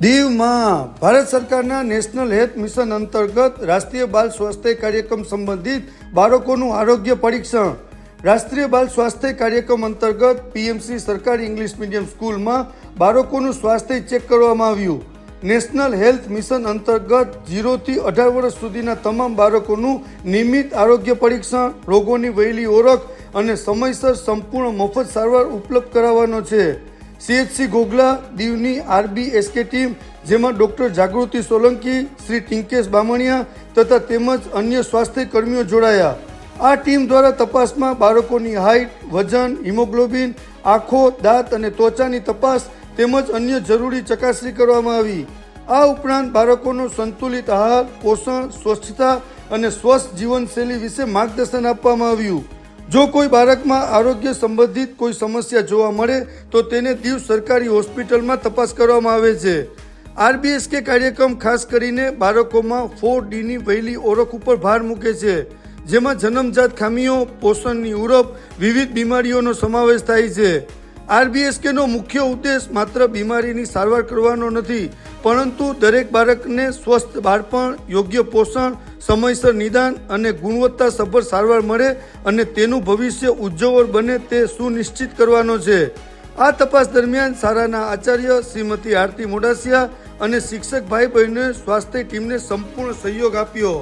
દીવમાં ભારત સરકારના national health mission અંતર્ગત રાષ્ટ્રીય બાલ સ્વાસ્થ્ય કાર્યક્રમ સંબંધિત બાળકોનું આરોગ્ય પરીક્ષણ. રાષ્ટ્રીય બાલ સ્વાસ્થ્ય કાર્યક્રમ અંતર્ગત પીએમસી સરકારી ઇંગ્લિશ મીડિયમ સ્કૂલમાં બાળકોનું સ્વાસ્થ્ય ચેક કરવામાં આવ્યું. નેશનલ હેલ્થ મિશન અંતર્ગત 0 થી 18 વર્ષ સુધીના તમામ બાળકોનું નિયમિત આરોગ્ય પરીક્ષણ, રોગોની વહેલી ઓળખ અને સમયસર સંપૂર્ણ મફત સારવાર ઉપલબ્ધ કરાવવાનો છે. CHC ગોગલા દીવની RBSK ટીમ, જેમાં ડૉક્ટર જાગૃતિ સોલંકી, શ્રી ટિંકેશ બામણિયા તથા તેમજ અન્ય સ્વાસ્થ્ય કર્મીઓ જોડાયા. આ ટીમ દ્વારા તપાસમાં બાળકોની હાઇટ, વજન, હિમોગ્લોબિન, આંખો, દાંત અને ત્વચાની તપાસ તેમજ અન્ય જરૂરી ચકાસણી કરવામાં આવી. આ ઉપરાંત બાળકોનો સંતુલિત આહાર, પોષણ, સ્વચ્છતા અને સ્વસ્થ જીવનશૈલી વિશે માર્ગદર્શન આપવામાં આવ્યું. જો કોઈ બાળકમાં આરોગ્ય સંબંધિત કોઈ સમસ્યા જોવા મળે તો તેને દીવ સરકારી હોસ્પિટલમાં તપાસ કરવામાં આવે છે. RBSK કાર્યક્રમ ખાસ કરીને બાળકોમાં 4Dની વહેલી ઓળખ ઉપર ભાર મૂકે છે, જેમાં જન્મજાત ખામીઓ, પોષણની ઉણપ, વિવિધ બીમારીઓનો સમાવેશ થાય છે. RBSKનો મુખ્ય ઉદ્દેશ માત્ર બીમારીની સારવાર કરવાનો નથી, પરંતુ દરેક બાળકને સ્વસ્થ બાળપણ, યોગ્ય પોષણ, સમયસર નિદાન અને ગુણવત્તાસભર સારવાર મળે અને તેનું ભવિષ્ય ઉજ્જવળ બને તે સુનિશ્ચિત કરવાનો છે. આ તપાસ દરમિયાન શાળાના આચાર્ય શ્રીમતી આરતી મોડાસિયા અને શિક્ષક ભાઈ બહેનોએ સ્વાસ્થ્ય ટીમને સંપૂર્ણ સહયોગ આપ્યો.